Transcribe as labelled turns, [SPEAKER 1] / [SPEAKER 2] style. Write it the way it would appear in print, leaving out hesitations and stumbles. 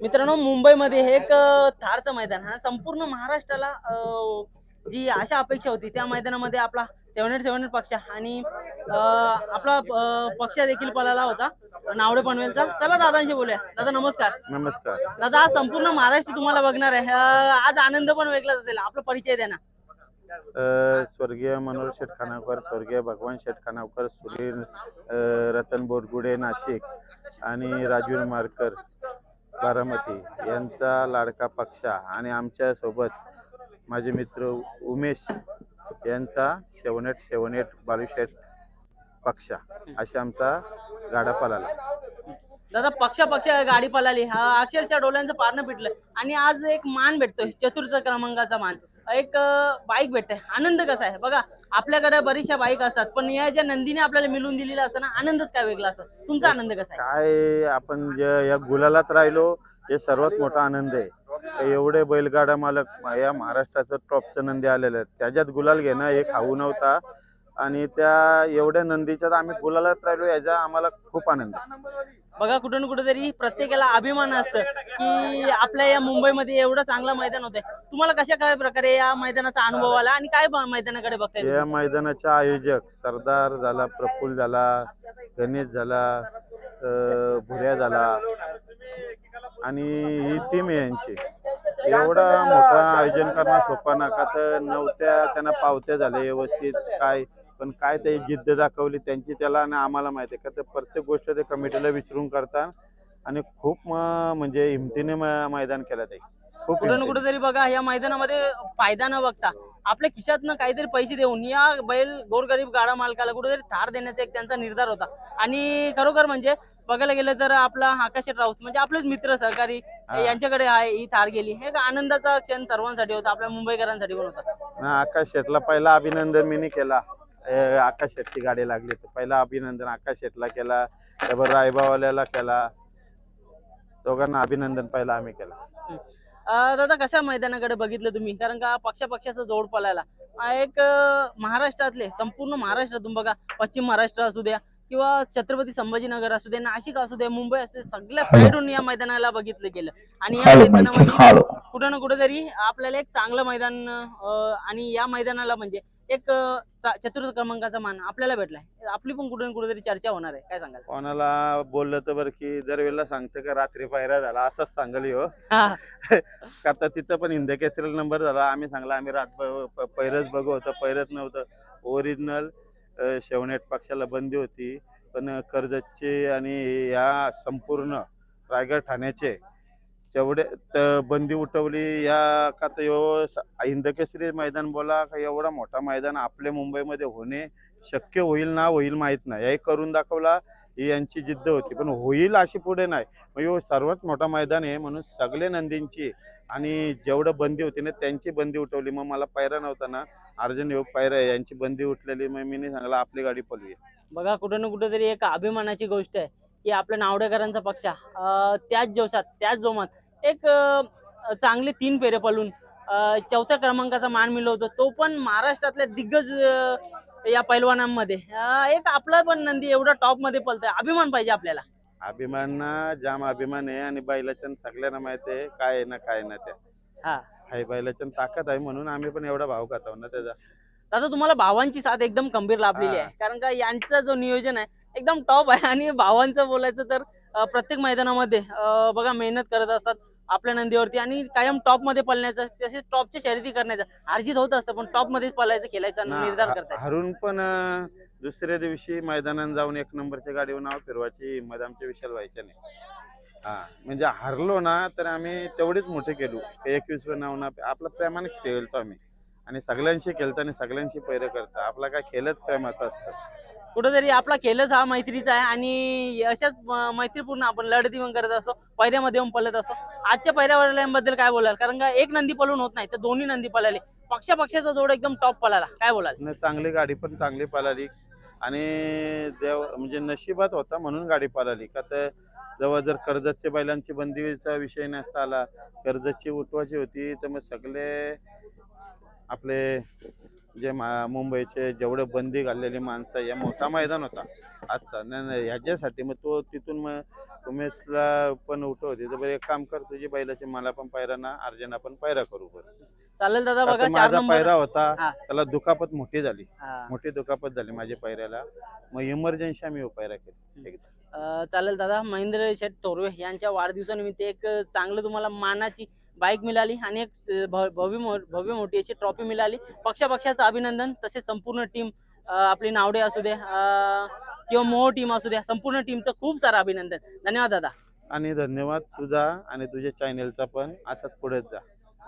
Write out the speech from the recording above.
[SPEAKER 1] मित्रांनो, मुंबईमध्ये हे एक थारचं मैदान हा संपूर्ण महाराष्ट्राला जी आशा अपेक्षा होती त्या मैदानामध्ये आपला 7-8 पक्ष आणि आपला पक्ष देखील पळाला होता नावडे पनवेलचा. चला दादांशी बोलूया. दादा नमस्कार.
[SPEAKER 2] नमस्कार.
[SPEAKER 1] दादा, आज संपूर्ण महाराष्ट्र तुम्हाला बघणार आहे. आज आनंद पण वेगळाच असेल. आपला परिचय द्या ना.
[SPEAKER 2] स्वर्गीय मनोहर शेठ खानावकर, स्वर्गीय भगवान शेठ खानावकर, सुधीर रतन बोरगुडे नाशिक आणि राजवीर मारकर बारामती यांचा लाडका पक्षा आणि आमच्या सोबत माझे मित्र उमेश यांचा शेवनेट बालुशेठ पक्षा अशा आमचा गाडा पळाला.
[SPEAKER 1] दादा, पक्ष गाडी पळाली, हा अक्षरशः डोळ्यांचं पारणं पिटलं आणि आज एक मान भेटतोय, चतुर्थ क्रमांकाचा मान. एक बाईक भेटते. आनंद कसा आहे बघा. आपल्याकडे बरीचशा बाईक असतात, पण या ज्या नंदीने आपल्याला मिळून दिलेला असतं ना, आनंदच काय वेगळा असतो. तुमचा आनंद कसा आहे?
[SPEAKER 2] काय आपण या गुलालात राहिलो हे सर्वात मोठा आनंद आहे. एवढे बैलगाडा मालक या महाराष्ट्राचं टॉपचं नंदी आलेलं आहे, त्याच्यात गुलाल घेणं हे खाऊ नव्हता आणि त्या एवढ्या नंदीच्यात आम्ही गुलालात राहिलो याचा आम्हाला खूप आनंद आहे.
[SPEAKER 1] बघा, कुठं ना कुठेतरी प्रत्येकाला अभिमान असतं की आपल्या या मुंबईमध्ये एवढं चांगलं मैदान होतंय. तुम्हाला कशा काय प्रकारे या मैदानाचा अनुभव आला आणि काय मैदानाकडे बघताय
[SPEAKER 2] या मैदानाचा आयोजक सरदार झाला, प्रफुल्ल झाला, गणेश झाला, भुऱ्या झाला आणि ही टीम आहे यांची. एवढा मोठा आयोजन करणं सोपं नका. तर नव्हत्या त्यांना पावत्या झाल्या व्यवस्थित काय, पण काय ते जिद्द दाखवली त्यांची त्याला आणि आम्हाला माहिती आहे का तर प्रत्येक गोष्ट ते कमिटीला विचारून करतात आणि खूप म्हणजे हिमतीने मैदान केलं ते. खूप
[SPEAKER 1] कुठं ना कुठेतरी बघा, या मैदानामध्ये फायदा न बघता आपल्या खिशातनं काहीतरी पैसे देऊन या बैल गोरगरीब गाडा मालकाला कुठेतरी थार देण्याचा एक त्यांचा निर्धार होता. आणि खरोखर म्हणजे बघायला गेलं तर आपला आकाश राऊत म्हणजे आपलेच मित्र सहकारी यांच्याकडे आहे ही थार गेली. हे एक आनंदाचा क्षण सर्वांसाठी होता, आपल्या मुंबईकरांसाठी पण होता.
[SPEAKER 2] आकाश शेटला पहिला अभिनंदन मी केला. आकाश शेटची गाडी लागली तर पहिला अभिनंदन आकाश शेटला केला, त्याबरोबर रायबावाल्याला केला. दोघांना अभिनंदन पहिला आम्ही केला.
[SPEAKER 1] दादा, कशा मैदानाकडे बघितलं तुम्ही? कारण का पक्षाचा जोड पळायला एक महाराष्ट्रातले संपूर्ण महाराष्ट्रातून बघा, पश्चिम महाराष्ट्र असू द्या किंवा छत्रपती संभाजीनगर असू दे, नाशिक असू दे, मुंबई असू दे, सगळ्या साईडून या मैदानाला बघितलं गेलं. आणि या मैदानामध्ये कुठं ना कुठेतरी आपल्याला एक चांगलं मैदान आणि या मैदानाला म्हणजे एक चतुर्थ क्रमांकाचा मान आपल्याला भेटलाय. आपली पण कुठे ना कुठेतरी चर्चा होणार आहे. काय सांगाल?
[SPEAKER 2] कोणाला बोललं तर बरं की दरवेळेला सांगतं का रात्री पायरा झाला असंच सांगली हो. आता तिथं पण हिंद केसरीला नंबर झाला. आम्ही सांगला आम्ही रात पैरच बघू होतं, पैरच नव्हतं. ओरिजिनल शेवनेट पक्षाला बंदी होती, पण कर्जतचे आणि या संपूर्ण रायगड ठाण्याचे तेवढे बंदी उठवली. या का तर हिंदकेसरी मैदान बोला का एवढा मोठा मैदान आपल्या मुंबईमध्ये होणे शक्य होईल ना होईल माहीत नाही. हे करून दाखवला, ही यांची जिद्द होती, पण होईल अशी पुढे नाही. म्हणजे सर्वात मोठा मैदान आहे म्हणून सगळे नंदींची आणि जेवढं बंदी होती ना त्यांची बंदी उठवली. मग मला पायरा नव्हता ना, अर्जुन योग पायरा आहे, यांची बंदी उठलेली. मग मी सांगला आपली गाडी पळवी.
[SPEAKER 1] बघा, कुठं ना कुठेतरी एक अभिमानाची गोष्ट आहे की आपल्या नावडेकरांचा पक्ष त्याच जोशात त्याच जोमात एक चांगले 3 फेरे पळून चौथ्या क्रमांकाचा मान मिळवतो, तो पण महाराष्ट्रातल्या दिग्गज या पैलवानांमध्ये. एक आपला पण नंदी एवढा टॉप मध्ये पळतोय, अभिमान पाहिजे आपल्याला.
[SPEAKER 2] अभिमान जाम अभिमान आहे आणि बैलाच्या सगळ्यांना माहिती आहे काय आहे ना काय ना त्या हाय बैलाच्या ताकद आहे म्हणून आम्ही पण एवढा भाव खातो ना त्याचा.
[SPEAKER 1] दादा, तुम्हाला भावांची साथ एकदम खंबीर लाभलेली आहे, कारण का यांचा जो नियोजन आहे एकदम टॉप आहे. आणि भावांचं बोलायचं तर प्रत्येक मैदानामध्ये बघा मेहनत करत असतात आपल्या नंदीवरती आणि कायम टॉप मध्ये पळण्याचं, तसेच टॉपच्या शर्यती करण्याचं. अर्जित होत असतं पण टॉप मध्येच पळायचं केलायचा निर्धार करतात.
[SPEAKER 2] हरून पण दुसऱ्या दिवशी मैदानात जाऊन 1 नंबरच्या गाडीवर नाव फिरवायची हिंमत आमच्या विशाल व्हायच्या नाही. म्हणजे हरलो ना तर आम्ही तेवढीच मोठे केलो. 21 नाव ना आपलं प्रेमाने खेळतो आम्ही आणि सगळ्यांशी खेळतो आणि सगळ्यांशी पैर करतो. आपला काय खेळच प्रेमाचं असतं.
[SPEAKER 1] कुठेतरी आपला खेळच हा मैत्रीचा आहे आणि अशाच मैत्रीपूर्ण आपण लढती पण करत असतो, पैऱ्यामध्ये येऊन पळत असतो. आजच्या पैऱ्यावरबद्दल काय बोलाल? कारण का एक नंदी पळून होत नाही तर दोन्ही नंदी पळाले, पक्षाचा जोड एकदम टॉप पळाला. काय बोलाल?
[SPEAKER 2] चांगली गाडी पण चांगली पळाली आणि देव म्हणजे नशिबात होता म्हणून गाडी पळाली. का तर जेव्हा जर कर्जतच्या बैलांची बंदीचा विषय नसता आला, कर्जतची उठवायची होती तर मग सगळे आपले जे मुंबईचे जेवढे बंदी घाललेली माणसं या मोठा मैदान होता आजचा. नाही ह्याच्यासाठी मग तो तिथून मग उमेशला पण उठवते तर बरं एक काम कर, तुझी बैलाची मला पण पायरा ना अर्जना पण पायरा करू बरं.
[SPEAKER 1] चालेल दादा.
[SPEAKER 2] आता
[SPEAKER 1] बघा 4
[SPEAKER 2] माझा
[SPEAKER 1] नंबर.
[SPEAKER 2] पायरा होता
[SPEAKER 1] हा.
[SPEAKER 2] त्याला दुखापत मोठी झाली,
[SPEAKER 1] हा.
[SPEAKER 2] मोठी दुखापत झाली माझ्या पायऱ्याला, मग इमर्जन्सी आम्ही पायरा केली एकदा.
[SPEAKER 1] चालेल दादा. महेंद्र शेठ तोरवे यांच्या वाढदिवसानिमित्त एक चांगलं तुम्हाला मानाची बाईक मिळाली आणि एक भव्य मोठी अशी ट्रॉफी मिळाली. पक्षाचं अभिनंदन. तसेच संपूर्ण टीम, आपली नावडे असू द्या किंवा मोहो टीम असू द्या, संपूर्ण टीमचं खूप सारं अभिनंदन. धन्यवाद दादा.
[SPEAKER 2] आणि धन्यवाद तुझा आणि तुझ्या चॅनेलचा पण, असाच पुढे जा.